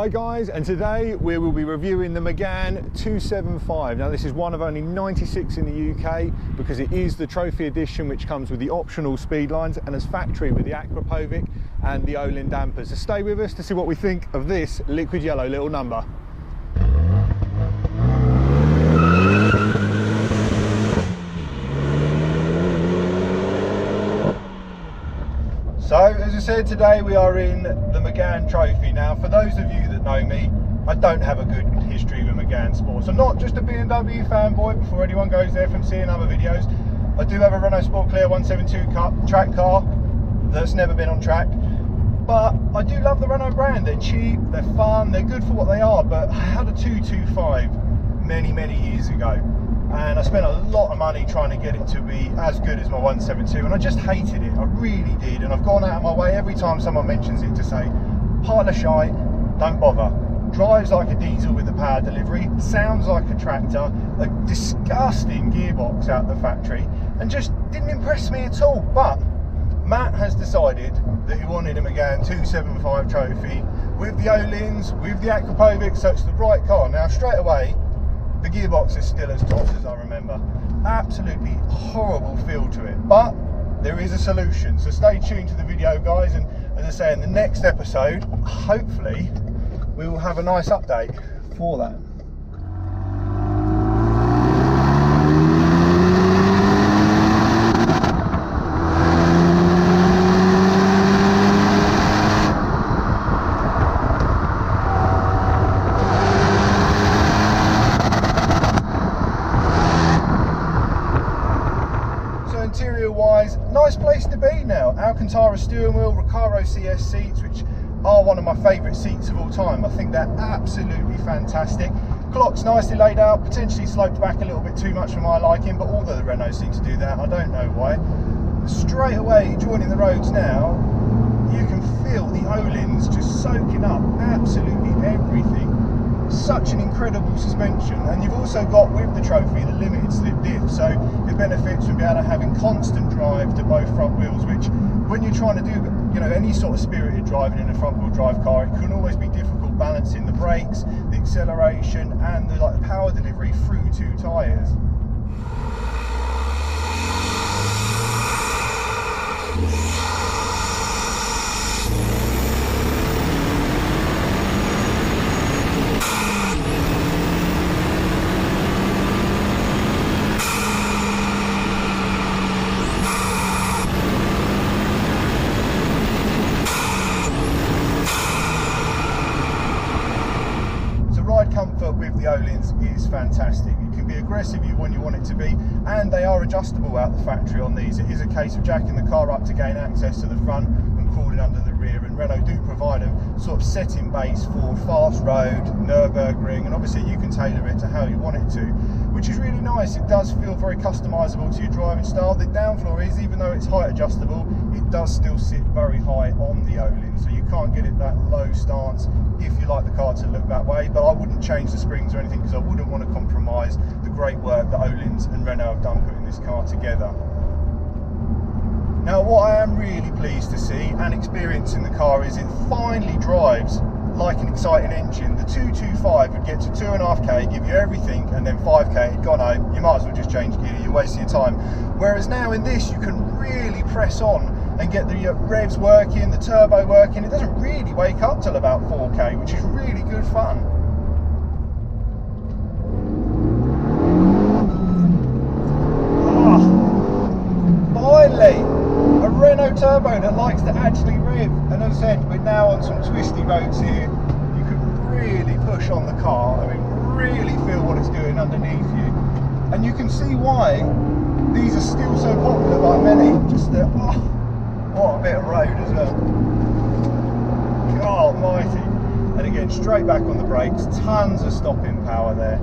Hi guys, and today we will be reviewing the Megane 275. Now this is one of only 96 in the UK because it is the trophy edition, which comes with the optional speed lines and as factory with the Aquapovic and the Olin dampers. So stay with us to see what we think of this liquid yellow little number. So, as I said, today we are in the Megane Trophy. Now, for those of you that know me, I don't have a good history with Megane Sports. I'm not just a BMW fanboy, before anyone goes there from seeing other videos. I do have a Renault Sport Clear 172 track car that's never been on track. But I do love the Renault brand. They're cheap, they're fun, they're good for what they are. But I had a 225 many years ago. And I spent a lot of money trying to get it to be as good as my 172, and I just hated it, I really did. And I've gone out of my way every time someone mentions it to say, pile of shite, don't bother. Drives like a diesel with the power delivery, sounds like a tractor, a disgusting gearbox out the factory, and just didn't impress me at all. But Matt has decided that he wanted a Megane 275 Trophy with the Olins, with the Aquapovic, so it's the right car. Now straight away, the gearbox is still as toss as I remember. Absolutely horrible feel to it, but there is a solution. So stay tuned to the video, guys, and as I say, in the next episode, hopefully, we will have a nice update for that. Interior-wise, nice place to be now. Alcantara steering wheel, Recaro CS seats, which are one of my favourite seats of all time. I think they're absolutely fantastic. Clock's nicely laid out, potentially sloped back a little bit too much for my liking, but all the Renault seem to do that. I don't know why. Straight away, joining the roads now, you can feel the Olins just soaking up absolutely everything. Such an incredible suspension, and you've also got with the Trophy the limited slip diff, so it benefits from being able to having constant drive to both front wheels, which when you're trying to do any sort of spirited driving in a front wheel drive car, it can always be difficult balancing the brakes, the acceleration and the power delivery through two tyres. Comfort with the Olins is fantastic. It can be aggressive when you want it to be, and they are adjustable out the factory on these. It is a case of jacking the car up to gain access to the front and crawling under the rear, and Renault do provide a sort of setting base for fast road, Nürburgring, and obviously you can tailor it to how you want it to, which is really nice. It does feel very customizable to your driving style. The downfloor is, even though it's height adjustable, it does still sit very high on the Olin, so you can't get it that low stance if you like the car to look that way. But I wouldn't change the springs or anything because I wouldn't want to compromise the great work that Olins and Renault have done putting this car together. Now, what I am really pleased to see and experience in the car is it finally drives like an exciting engine. The 225 would get to 2.5k, give you everything, and then 5k, it'd gone home. You might as well just change gear, you're wasting your time. Whereas now in this, you can really press on and get the revs working, the turbo working. It doesn't really wake up till about 4k, which is really good fun. Finally, a Renault turbo that likes to actually rev. And as I said, we're now on some twisty roads here. You can really push on the car. I mean, really feel what it's doing underneath you. And you can see why these are still so popular by many. Just the, what a bit of road as well. God almighty. And again, straight back on the brakes, tons of stopping power there.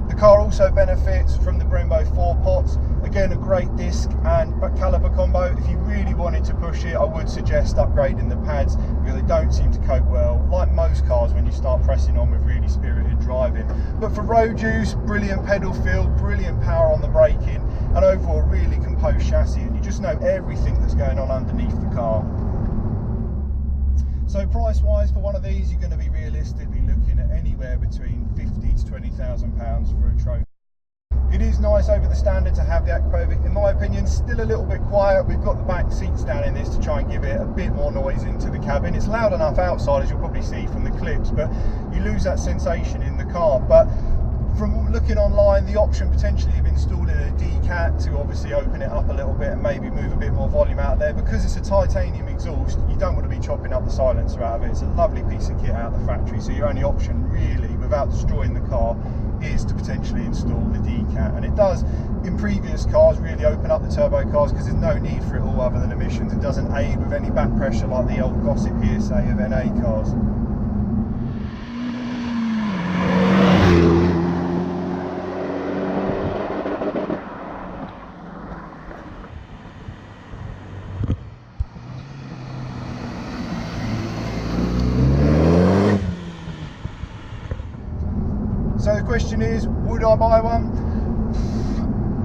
The car also benefits from the Brembo 4 pots. Again, a great disc and caliper combo. If you really wanted to push it, I would suggest upgrading the pads because they don't seem to cope well, like most cars, when you start pressing on with really spirited driving. But for road use, brilliant pedal feel, brilliant power on the braking, and overall really composed chassis, and you just know everything that's going on underneath the car. So price wise for one of these, you're going to be realistically looking at anywhere between £50,000 to £20,000 for a trophy. It is nice over the standard to have the Aquapovic. In my opinion, still a little bit quiet. We've got the back seats down in this to try and give it a bit more noise into the cabin. It's loud enough outside, as you'll probably see from the clips, but you lose that sensation in the car. But from looking online, the option potentially of installing a decat to obviously open it up a little bit and maybe move a bit more volume out there. Because it's a titanium exhaust, you don't want to be chopping up the silencer out of it. It's a lovely piece of kit out of the factory, so your only option really, without destroying the car, is to potentially install the decat. And it does, in previous cars, really open up the turbo cars because there's no need for it all other than emissions. It doesn't aid with any back pressure like the old gossip hearsay of NA cars. So the question is, would I buy one?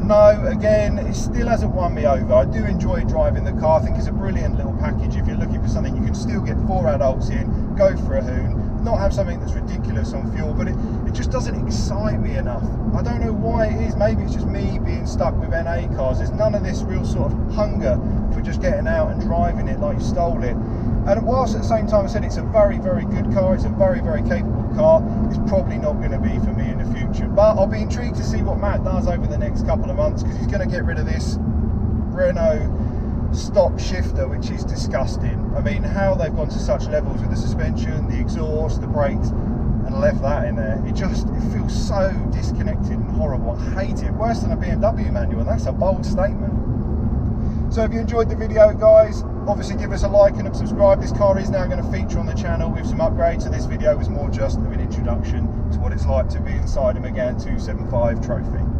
No, again, it still hasn't won me over. I do enjoy driving the car. I think it's a brilliant little package. If you're looking for something you can still get 4 adults in, go for a hoon, not have something that's ridiculous on fuel, but it just doesn't excite me enough. I don't know why it is. Maybe it's just me being stuck with NA cars. There's none of this real sort of hunger for just getting out and driving it like you stole it. And whilst at the same time I said it's a very, very good car, it's a very, very capable car, it's probably not going to be for me in the future. But I'll be intrigued to see what Matt does over the next couple of months, because he's going to get rid of this Renault stock shifter, which is disgusting. I mean, how they've gone to such levels with the suspension, the exhaust, the brakes, and left that in there. It feels so disconnected and horrible. I hate it. Worse than a BMW manual, and that's a bold statement. So if you enjoyed the video, guys, obviously give us a like and subscribe. This car is now going to feature on the channel with some upgrades, so this video was more just of an introduction to what it's like to be inside a Megane 275 Trophy.